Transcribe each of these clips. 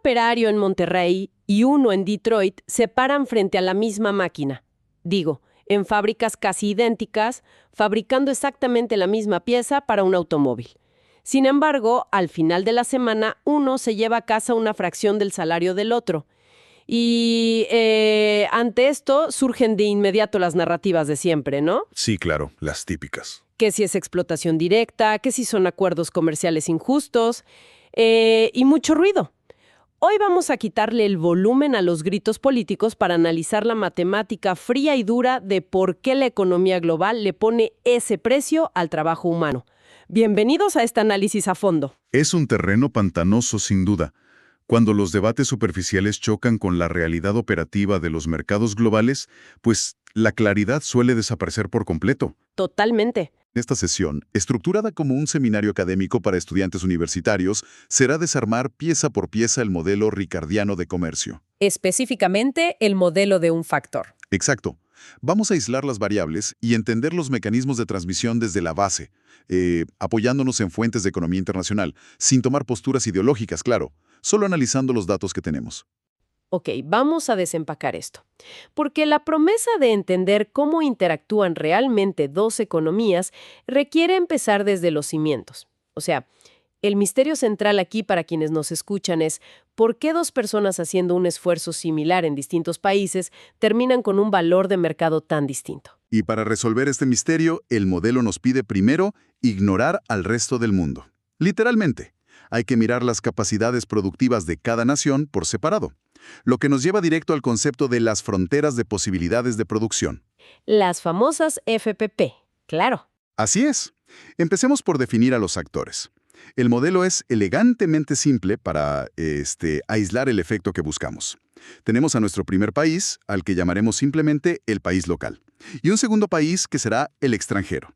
operario en Monterrey y uno en Detroit se paran frente a la misma máquina. Digo, en fábricas casi idénticas, fabricando exactamente la misma pieza para un automóvil. Sin embargo, al final de la semana, uno se lleva a casa una fracción del salario del otro. Y ante esto surgen de inmediato las narrativas de siempre, ¿no? Sí, claro, las típicas. Que si es explotación directa, que si son acuerdos comerciales injustos, y mucho ruido. Hoy vamos a quitarle el volumen a los gritos políticos para analizar la matemática fría y dura de por qué la economía global le pone ese precio al trabajo humano. Bienvenidos a este análisis a fondo. Es un terreno pantanoso, sin duda. Cuando los debates superficiales chocan con la realidad operativa de los mercados globales, pues la claridad suele desaparecer por completo. Totalmente. Esta sesión, estructurada como un seminario académico para estudiantes universitarios, será desarmar pieza por pieza el modelo ricardiano de comercio. Específicamente, el modelo de un factor. Exacto. Vamos a aislar las variables y entender los mecanismos de transmisión desde la base, apoyándonos en fuentes de economía internacional, sin tomar posturas ideológicas, claro, solo analizando los datos que tenemos. Ok, vamos a desempacar esto. Porque la promesa de entender cómo interactúan realmente dos economías requiere empezar desde los cimientos. O sea, el misterio central aquí para quienes nos escuchan es ¿por qué dos personas haciendo un esfuerzo similar en distintos países terminan con un valor de mercado tan distinto? Y para resolver este misterio, el modelo nos pide primero ignorar al resto del mundo. Literalmente, hay que mirar las capacidades productivas de cada nación por separado, lo que nos lleva directo al concepto de las fronteras de posibilidades de producción. Las famosas FPP, claro. Así es. Empecemos por definir a los actores. El modelo es elegantemente simple para aislar el efecto que buscamos. Tenemos a nuestro primer país, al que llamaremos simplemente el país local, y un segundo país que será el extranjero.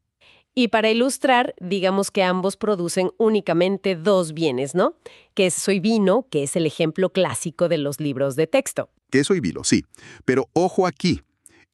Y para ilustrar, digamos que ambos producen únicamente dos bienes, ¿no? Queso y vino, que es el ejemplo clásico de los libros de texto. Queso y vino, sí. Pero ojo aquí.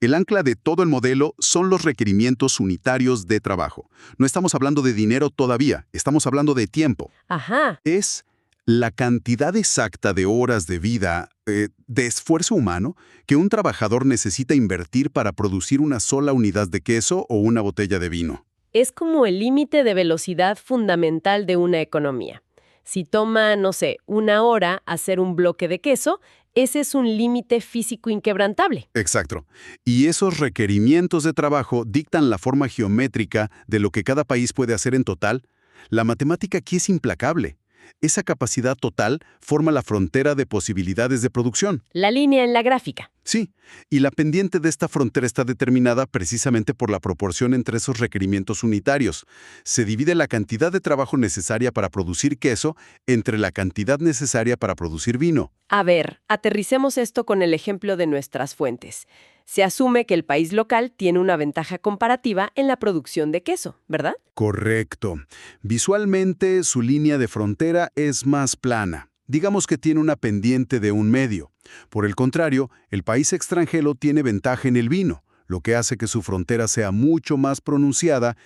El ancla de todo el modelo son los requerimientos unitarios de trabajo. No estamos hablando de dinero todavía, estamos hablando de tiempo. Ajá. Es la cantidad exacta de horas de vida, de esfuerzo humano, que un trabajador necesita invertir para producir una sola unidad de queso o una botella de vino. Es como el límite de velocidad fundamental de una economía. Si toma, no sé, 1 hora hacer un bloque de queso, ese es un límite físico inquebrantable. Exacto. Y esos requerimientos de trabajo dictan la forma geométrica de lo que cada país puede hacer en total. La matemática aquí es implacable. Esa capacidad total forma la frontera de posibilidades de producción. La línea en la gráfica. Sí, y la pendiente de esta frontera está determinada precisamente por la proporción entre esos requerimientos unitarios. Se divide la cantidad de trabajo necesaria para producir queso entre la cantidad necesaria para producir vino. A ver, aterricemos esto con el ejemplo de nuestras fuentes. Se asume que el país local tiene una ventaja comparativa en la producción de queso, ¿verdad? Correcto. Visualmente, su línea de frontera es más plana. Digamos que tiene una pendiente de 1/2. Por el contrario, el país extranjero tiene ventaja en el vino, lo que hace que su frontera sea mucho más pronunciada,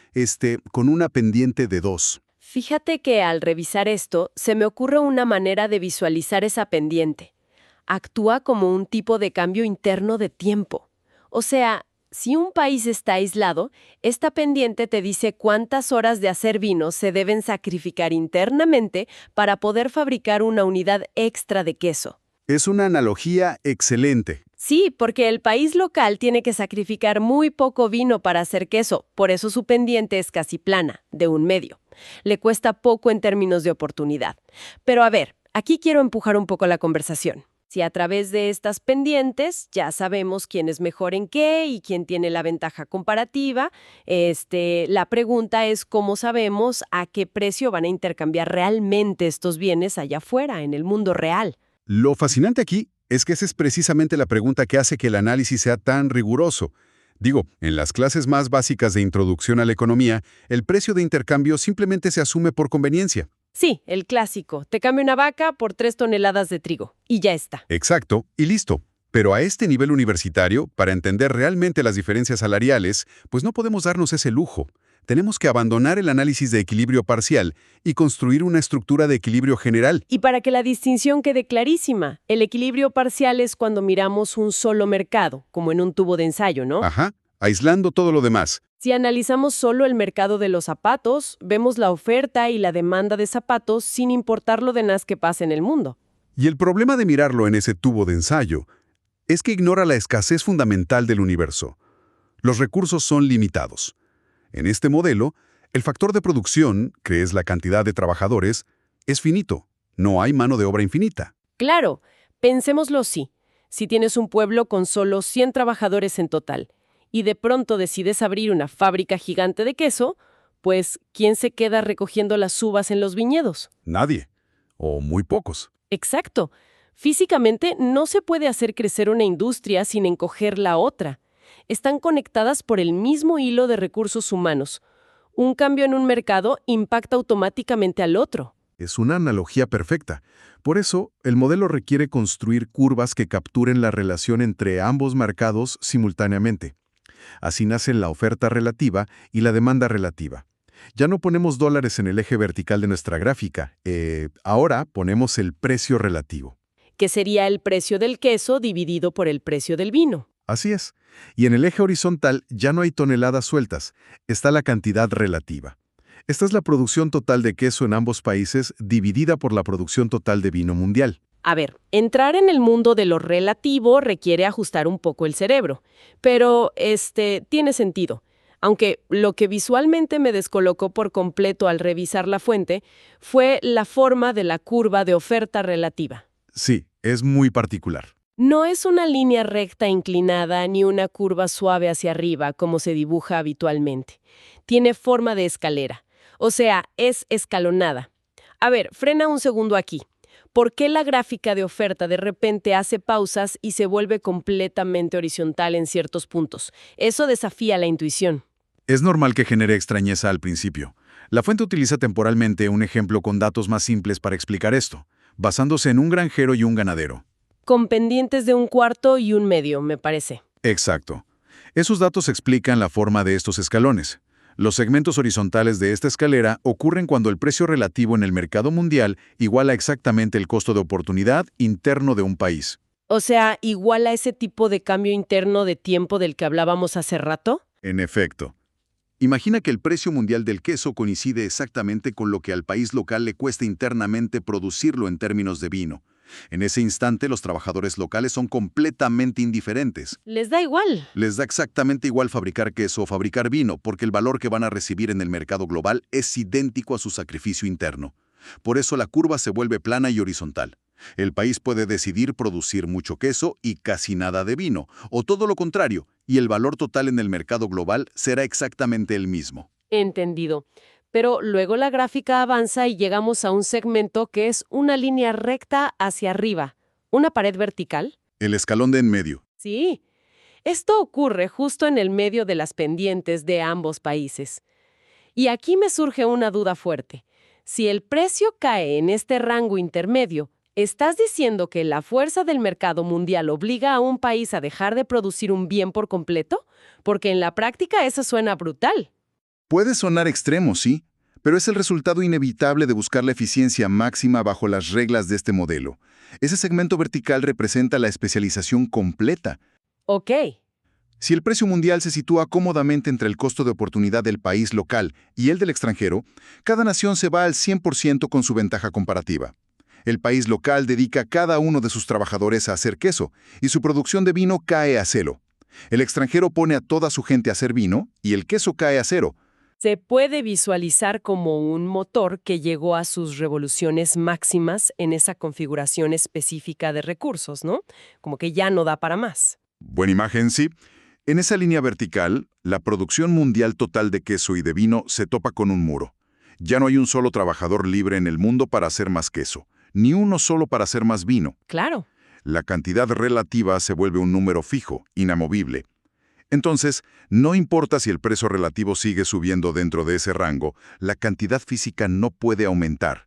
con una pendiente de 2. Fíjate que al revisar esto, se me ocurre una manera de visualizar esa pendiente. Actúa como un tipo de cambio interno de tiempo. O sea, si un país está aislado, esta pendiente te dice cuántas horas de hacer vino se deben sacrificar internamente para poder fabricar una unidad extra de queso. Es una analogía excelente. Sí, porque el país local tiene que sacrificar muy poco vino para hacer queso, por eso su pendiente es casi plana, de 1/2. Le cuesta poco en términos de oportunidad. Pero a ver, aquí quiero empujar un poco la conversación. Si a través de estas pendientes ya sabemos quién es mejor en qué y quién tiene la ventaja comparativa, la pregunta es cómo sabemos a qué precio van a intercambiar realmente estos bienes allá afuera, en el mundo real. Lo fascinante aquí es que esa es precisamente la pregunta que hace que el análisis sea tan riguroso. Digo, en las clases más básicas de introducción a la economía, el precio de intercambio simplemente se asume por conveniencia. Sí, el clásico. Te cambio una vaca por 3 toneladas de trigo. Y ya está. Exacto, y listo. Pero a este nivel universitario, para entender realmente las diferencias salariales, pues no podemos darnos ese lujo. Tenemos que abandonar el análisis de equilibrio parcial y construir una estructura de equilibrio general. Y para que la distinción quede clarísima, el equilibrio parcial es cuando miramos un solo mercado, como en un tubo de ensayo, ¿no? Ajá, aislando todo lo demás. Si analizamos solo el mercado de los zapatos, vemos la oferta y la demanda de zapatos sin importar lo demás que pasa en el mundo. Y el problema de mirarlo en ese tubo de ensayo es que ignora la escasez fundamental del universo. Los recursos son limitados. En este modelo, el factor de producción, que es la cantidad de trabajadores, es finito. No hay mano de obra infinita. Claro, pensémoslo así. Si tienes un pueblo con solo 100 trabajadores en total y de pronto decides abrir una fábrica gigante de queso, pues ¿quién se queda recogiendo las uvas en los viñedos? Nadie. O muy pocos. Exacto. Físicamente no se puede hacer crecer una industria sin encoger la otra. Están conectadas por el mismo hilo de recursos humanos. Un cambio en un mercado impacta automáticamente al otro. Es una analogía perfecta. Por eso, el modelo requiere construir curvas que capturen la relación entre ambos mercados simultáneamente. Así nacen la oferta relativa y la demanda relativa. Ya no ponemos dólares en el eje vertical de nuestra gráfica. Ahora ponemos el precio relativo. Que sería el precio del queso dividido por el precio del vino. Así es. Y en el eje horizontal ya no hay toneladas sueltas, está la cantidad relativa. Esta es la producción total de queso en ambos países dividida por la producción total de vino mundial. A ver, entrar en el mundo de lo relativo requiere ajustar un poco el cerebro, pero tiene sentido. Aunque lo que visualmente me descolocó por completo al revisar la fuente fue la forma de la curva de oferta relativa. Sí, es muy particular. No es una línea recta inclinada ni una curva suave hacia arriba como se dibuja habitualmente. Tiene forma de escalera, o sea, es escalonada. A ver, frena un segundo aquí. ¿Por qué la gráfica de oferta de repente hace pausas y se vuelve completamente horizontal en ciertos puntos? Eso desafía la intuición. Es normal que genere extrañeza al principio. La fuente utiliza temporalmente un ejemplo con datos más simples para explicar esto, basándose en un granjero y un ganadero. Con pendientes de 1/4 y 1/2, me parece. Exacto. Esos datos explican la forma de estos escalones. Los segmentos horizontales de esta escalera ocurren cuando el precio relativo en el mercado mundial iguala exactamente el costo de oportunidad interno de un país. O sea, igual a ese tipo de cambio interno de tiempo del que hablábamos hace rato. En efecto. Imagina que el precio mundial del queso coincide exactamente con lo que al país local le cuesta internamente producirlo en términos de vino. En ese instante, los trabajadores locales son completamente indiferentes. Les da igual. Les da exactamente igual fabricar queso o fabricar vino, porque el valor que van a recibir en el mercado global es idéntico a su sacrificio interno. Por eso la curva se vuelve plana y horizontal. El país puede decidir producir mucho queso y casi nada de vino, o todo lo contrario, y el valor total en el mercado global será exactamente el mismo. Entendido. Pero luego la gráfica avanza y llegamos a un segmento que es una línea recta hacia arriba. ¿Una pared vertical? El escalón de en medio. Sí. Esto ocurre justo en el medio de las pendientes de ambos países. Y aquí me surge una duda fuerte. Si el precio cae en este rango intermedio, ¿estás diciendo que la fuerza del mercado mundial obliga a un país a dejar de producir un bien por completo? Porque en la práctica eso suena brutal. Puede sonar extremo, sí, pero es el resultado inevitable de buscar la eficiencia máxima bajo las reglas de este modelo. Ese segmento vertical representa la especialización completa. Ok. Si el precio mundial se sitúa cómodamente entre el costo de oportunidad del país local y el del extranjero, cada nación se va al 100% con su ventaja comparativa. El país local dedica a cada uno de sus trabajadores a hacer queso, y su producción de vino cae a cero. El extranjero pone a toda su gente a hacer vino, y el queso cae a cero. Se puede visualizar como un motor que llegó a sus revoluciones máximas en esa configuración específica de recursos, ¿no? Como que ya no da para más. Buena imagen, sí. En esa línea vertical, la producción mundial total de queso y de vino se topa con un muro. Ya no hay un solo trabajador libre en el mundo para hacer más queso, ni uno solo para hacer más vino. Claro. La cantidad relativa se vuelve un número fijo, inamovible. Entonces, no importa si el precio relativo sigue subiendo dentro de ese rango, la cantidad física no puede aumentar.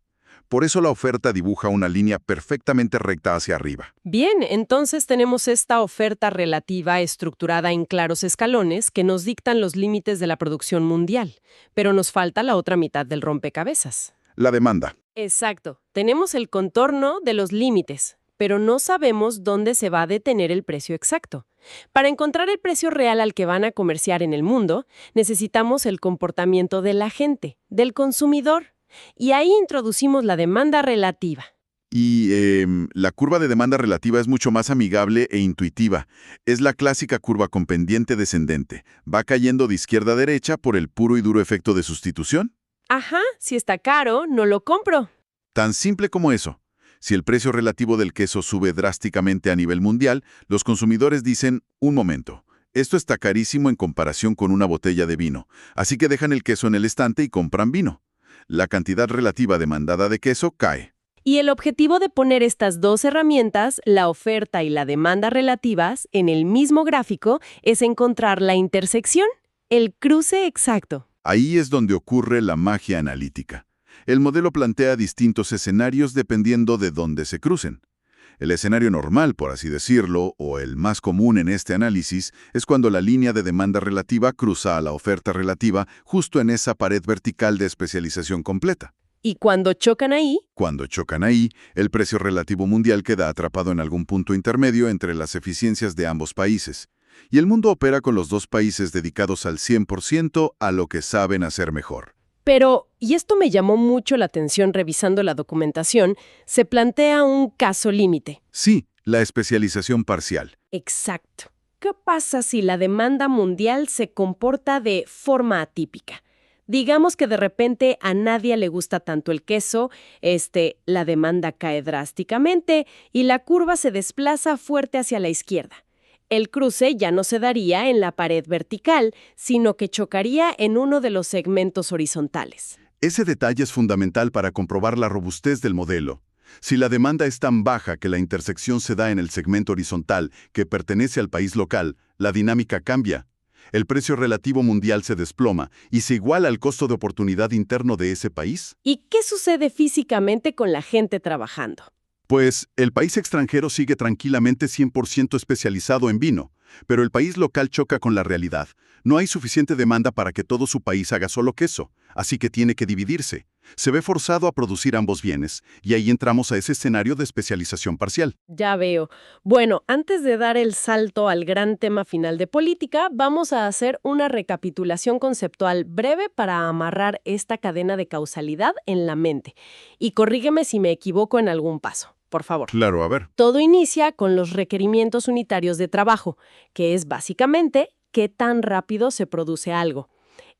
Por eso la oferta dibuja una línea perfectamente recta hacia arriba. Bien, entonces tenemos esta oferta relativa estructurada en claros escalones que nos dictan los límites de la producción mundial, pero nos falta la otra mitad del rompecabezas. La demanda. Exacto. Tenemos el contorno de los límites, pero no sabemos dónde se va a detener el precio exacto. Para encontrar el precio real al que van a comerciar en el mundo, necesitamos el comportamiento de la gente, del consumidor. Y ahí introducimos la demanda relativa. Y la curva de demanda relativa es mucho más amigable e intuitiva. Es la clásica curva con pendiente descendente. Va cayendo de izquierda a derecha por el puro y duro efecto de sustitución. Ajá, si está caro, no lo compro. Tan simple como eso. Si el precio relativo del queso sube drásticamente a nivel mundial, los consumidores dicen, un momento, esto está carísimo en comparación con una botella de vino, así que dejan el queso en el estante y compran vino. La cantidad relativa demandada de queso cae. Y el objetivo de poner estas dos herramientas, la oferta y la demanda relativas, en el mismo gráfico, es encontrar la intersección, el cruce exacto. Ahí es donde ocurre la magia analítica. El modelo plantea distintos escenarios dependiendo de dónde se crucen. El escenario normal, por así decirlo, o el más común en este análisis, es cuando la línea de demanda relativa cruza a la oferta relativa justo en esa pared vertical de especialización completa. Y cuando chocan ahí, el precio relativo mundial queda atrapado en algún punto intermedio entre las eficiencias de ambos países. Y el mundo opera con los dos países dedicados al 100% a lo que saben hacer mejor. pero, y esto me llamó mucho la atención revisando la documentación, se plantea un caso límite. Sí, la especialización parcial. Exacto. ¿Qué pasa si la demanda mundial se comporta de forma atípica? Digamos que de repente a nadie le gusta tanto el queso, la demanda cae drásticamente y la curva se desplaza fuerte hacia la izquierda. El cruce ya no se daría en la pared vertical, sino que chocaría en uno de los segmentos horizontales. Ese detalle es fundamental para comprobar la robustez del modelo. Si la demanda es tan baja que la intersección se da en el segmento horizontal que pertenece al país local, la dinámica cambia. El precio relativo mundial se desploma y se iguala al costo de oportunidad interno de ese país. ¿Y qué sucede físicamente con la gente trabajando? Pues el país extranjero sigue tranquilamente 100% especializado en vino, pero el país local choca con la realidad. No hay suficiente demanda para que todo su país haga solo queso, así que tiene que dividirse. Se ve forzado a producir ambos bienes, y ahí entramos a ese escenario de especialización parcial. Ya veo. Bueno, antes de dar el salto al gran tema final de política, vamos a hacer una recapitulación conceptual breve para amarrar esta cadena de causalidad en la mente. Y corrígeme si me equivoco en algún paso. Por favor. Claro, a ver. Todo inicia con los requerimientos unitarios de trabajo, que es básicamente qué tan rápido se produce algo.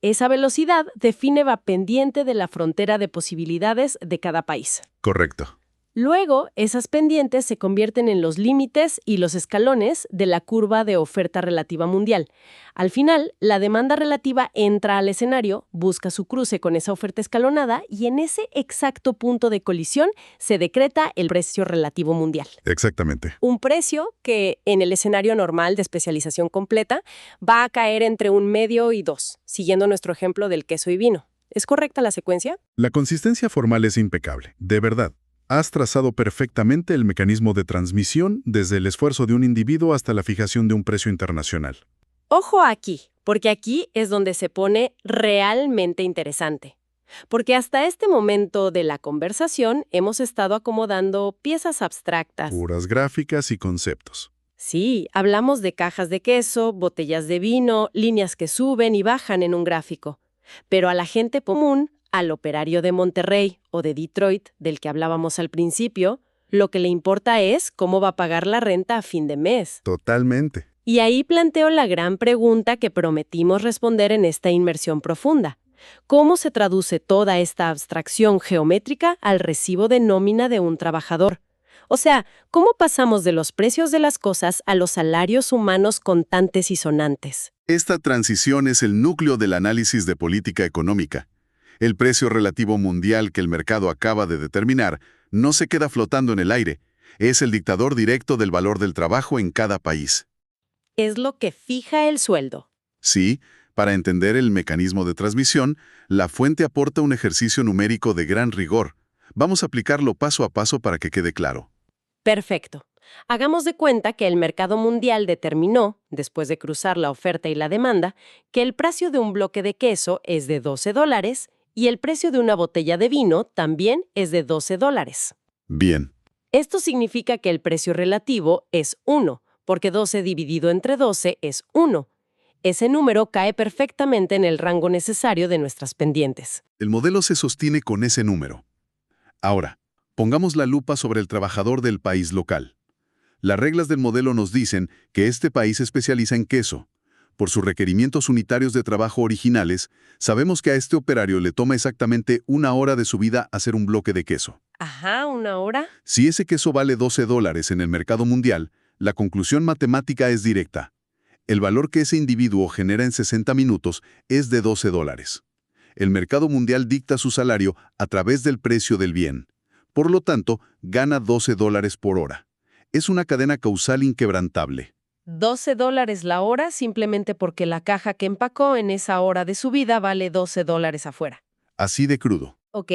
Esa velocidad define va pendiente de la frontera de posibilidades de cada país. Correcto. Luego, esas pendientes se convierten en los límites y los escalones de la curva de oferta relativa mundial. Al final, la demanda relativa entra al escenario, busca su cruce con esa oferta escalonada y en ese exacto punto de colisión se decreta el precio relativo mundial. Exactamente. Un precio que, en el escenario normal de especialización completa, va a caer entre 1,5 y 2, siguiendo nuestro ejemplo del queso y vino. ¿Es correcta la secuencia? La consistencia formal es impecable, de verdad. Has trazado perfectamente el mecanismo de transmisión desde el esfuerzo de un individuo hasta la fijación de un precio internacional. Ojo aquí, porque aquí es donde se pone realmente interesante. Porque hasta este momento de la conversación hemos estado acomodando piezas abstractas. Puras gráficas y conceptos. Sí, hablamos de cajas de queso, botellas de vino, líneas que suben y bajan en un gráfico. Pero a la gente común, al operario de Monterrey o de Detroit, del que hablábamos al principio, lo que le importa es cómo va a pagar la renta a fin de mes. Totalmente. Y ahí planteo la gran pregunta que prometimos responder en esta inmersión profunda. ¿Cómo se traduce toda esta abstracción geométrica al recibo de nómina de un trabajador? O sea, ¿cómo pasamos de los precios de las cosas a los salarios humanos contantes y sonantes? Esta transición es el núcleo del análisis de política económica. El precio relativo mundial que el mercado acaba de determinar no se queda flotando en el aire. Es el dictador directo del valor del trabajo en cada país. Es lo que fija el sueldo. Sí, para entender el mecanismo de transmisión, la fuente aporta un ejercicio numérico de gran rigor. Vamos a aplicarlo paso a paso para que quede claro. Perfecto. Hagamos de cuenta que el mercado mundial determinó, después de cruzar la oferta y la demanda, que el precio de un bloque de queso es de $12 y el precio de una botella de vino también es de $12. Bien. Esto significa que el precio relativo es 1, porque 12 dividido entre 12 es 1. Ese número cae perfectamente en el rango necesario de nuestras pendientes. El modelo se sostiene con ese número. Ahora, pongamos la lupa sobre el trabajador del país local. Las reglas del modelo nos dicen que este país se especializa en queso. Por sus requerimientos unitarios de trabajo originales, sabemos que a este operario le toma exactamente 1 hora de su vida hacer un bloque de queso. Ajá, ¿1 hora? Si ese queso vale $12 en el mercado mundial, la conclusión matemática es directa. El valor que ese individuo genera en 60 minutos es de $12. El mercado mundial dicta su salario a través del precio del bien. Por lo tanto, gana $12 por hora. Es una cadena causal inquebrantable. $12 la hora simplemente porque la caja que empacó en esa hora de su vida vale $12 afuera. Así de crudo. Ok,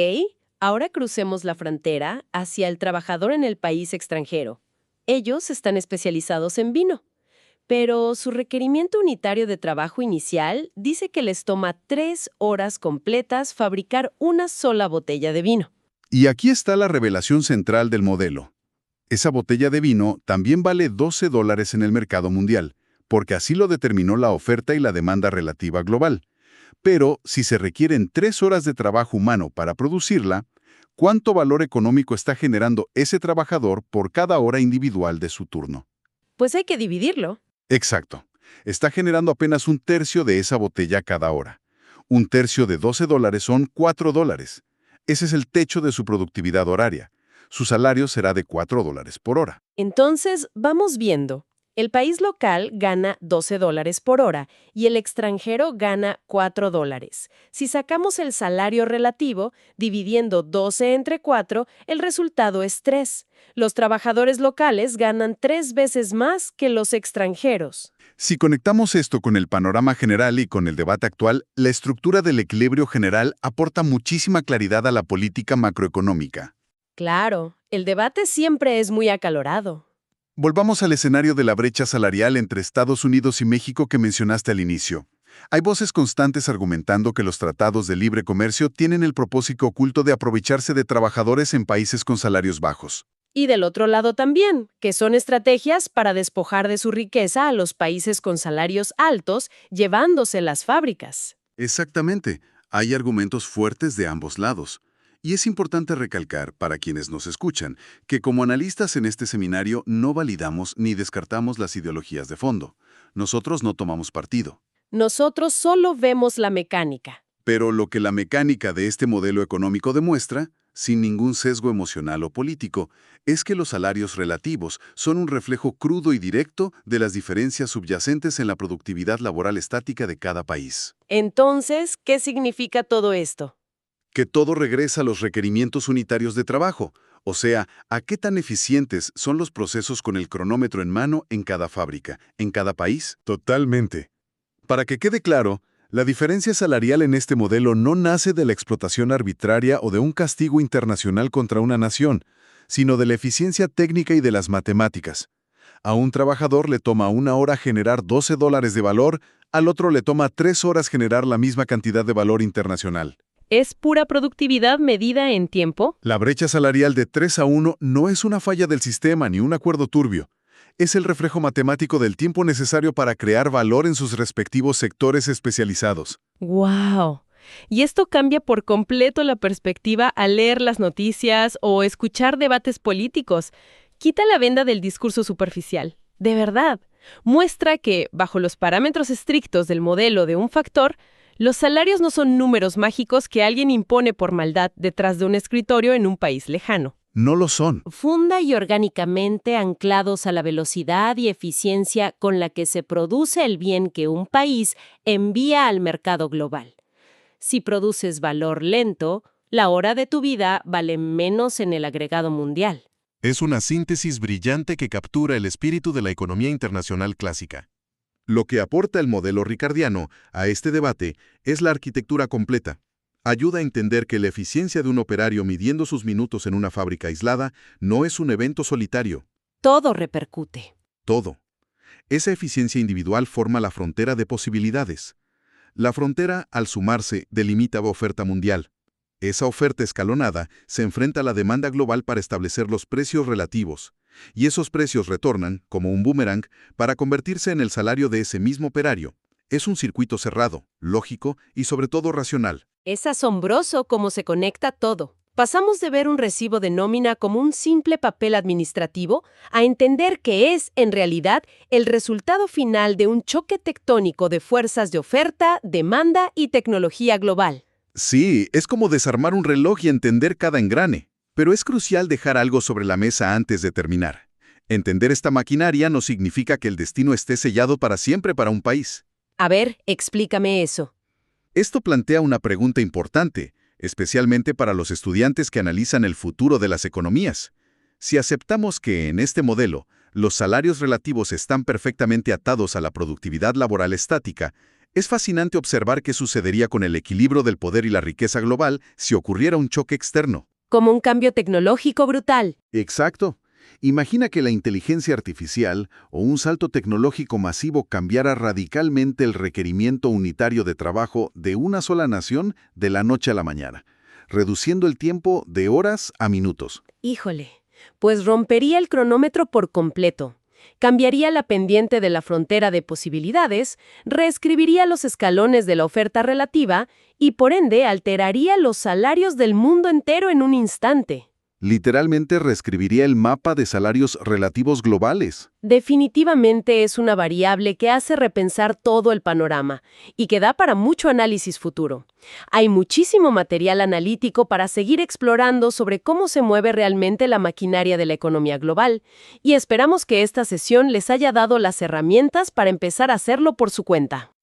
ahora crucemos la frontera hacia el trabajador en el país extranjero. Ellos están especializados en vino, pero su requerimiento unitario de trabajo inicial dice que les toma 3 horas completas fabricar una sola botella de vino. Y aquí está la revelación central del modelo. Esa botella de vino también vale $12 en el mercado mundial, porque así lo determinó la oferta y la demanda relativa global. Pero si se requieren 3 horas de trabajo humano para producirla, ¿cuánto valor económico está generando ese trabajador por cada hora individual de su turno? Pues hay que dividirlo. Exacto. Está generando apenas 1/3 de esa botella cada hora. 1/3 de $12 son $4. Ese es el techo de su productividad horaria. Su salario será de $4 por hora. Entonces, vamos viendo. El país local gana $12 por hora y el extranjero gana $4. Si sacamos el salario relativo, dividiendo 12 entre 4, el resultado es 3. Los trabajadores locales ganan 3 veces más que los extranjeros. Si conectamos esto con el panorama general y con el debate actual, la estructura del equilibrio general aporta muchísima claridad a la política macroeconómica. Claro, el debate siempre es muy acalorado. Volvamos al escenario de la brecha salarial entre Estados Unidos y México que mencionaste al inicio. Hay voces constantes argumentando que los tratados de libre comercio tienen el propósito oculto de aprovecharse de trabajadores en países con salarios bajos. Y del otro lado también, que son estrategias para despojar de su riqueza a los países con salarios altos, llevándose las fábricas. Exactamente. Hay argumentos fuertes de ambos lados. Y es importante recalcar, para quienes nos escuchan, que como analistas en este seminario no validamos ni descartamos las ideologías de fondo. Nosotros no tomamos partido. Nosotros solo vemos la mecánica. Pero lo que la mecánica de este modelo económico demuestra, sin ningún sesgo emocional o político, es que los salarios relativos son un reflejo crudo y directo de las diferencias subyacentes en la productividad laboral estática de cada país. Entonces, ¿qué significa todo esto? Que todo regresa a los requerimientos unitarios de trabajo, o sea, a qué tan eficientes son los procesos con el cronómetro en mano en cada fábrica, en cada país. Totalmente. Para que quede claro, la diferencia salarial en este modelo no nace de la explotación arbitraria o de un castigo internacional contra una nación, sino de la eficiencia técnica y de las matemáticas. A un trabajador le toma 1 hora generar $12 de valor, al otro le toma 3 horas generar la misma cantidad de valor internacional. ¿Es pura productividad medida en tiempo? La brecha salarial de 3-1 no es una falla del sistema ni un acuerdo turbio. Es el reflejo matemático del tiempo necesario para crear valor en sus respectivos sectores especializados. ¡Wow! Y esto cambia por completo la perspectiva al leer las noticias o escuchar debates políticos. Quita la venda del discurso superficial. De verdad, muestra que, bajo los parámetros estrictos del modelo de un factor, los salarios no son números mágicos que alguien impone por maldad detrás de un escritorio en un país lejano. No lo son. Funda y orgánicamente anclados a la velocidad y eficiencia con la que se produce el bien que un país envía al mercado global. Si produces valor lento, la hora de tu vida vale menos en el agregado mundial. Es una síntesis brillante que captura el espíritu de la economía internacional clásica. Lo que aporta el modelo ricardiano a este debate es la arquitectura completa. Ayuda a entender que la eficiencia de un operario midiendo sus minutos en una fábrica aislada no es un evento solitario. Todo repercute. Todo. Esa eficiencia individual forma la frontera de posibilidades. La frontera, al sumarse, delimita la oferta mundial. Esa oferta escalonada se enfrenta a la demanda global para establecer los precios relativos, y esos precios retornan, como un boomerang, para convertirse en el salario de ese mismo operario. Es un circuito cerrado, lógico y sobre todo racional. Es asombroso cómo se conecta todo. Pasamos de ver un recibo de nómina como un simple papel administrativo a entender que es, en realidad, el resultado final de un choque tectónico de fuerzas de oferta, demanda y tecnología global. Sí, es como desarmar un reloj y entender cada engrane. Pero es crucial dejar algo sobre la mesa antes de terminar. Entender esta maquinaria no significa que el destino esté sellado para siempre para un país. A ver, explícame eso. Esto plantea una pregunta importante, especialmente para los estudiantes que analizan el futuro de las economías. Si aceptamos que, en este modelo, los salarios relativos están perfectamente atados a la productividad laboral estática, es fascinante observar qué sucedería con el equilibrio del poder y la riqueza global si ocurriera un choque externo. Como un cambio tecnológico brutal. Exacto. Imagina que la inteligencia artificial o un salto tecnológico masivo cambiara radicalmente el requerimiento unitario de trabajo de una sola nación de la noche a la mañana, reduciendo el tiempo de horas a minutos. Híjole, pues rompería el cronómetro por completo. Cambiaría la pendiente de la frontera de posibilidades, reescribiría los escalones de la oferta relativa y, por ende, alteraría los salarios del mundo entero en un instante. Literalmente reescribiría el mapa de salarios relativos globales. Definitivamente es una variable que hace repensar todo el panorama y que da para mucho análisis futuro. Hay muchísimo material analítico para seguir explorando sobre cómo se mueve realmente la maquinaria de la economía global, y esperamos que esta sesión les haya dado las herramientas para empezar a hacerlo por su cuenta.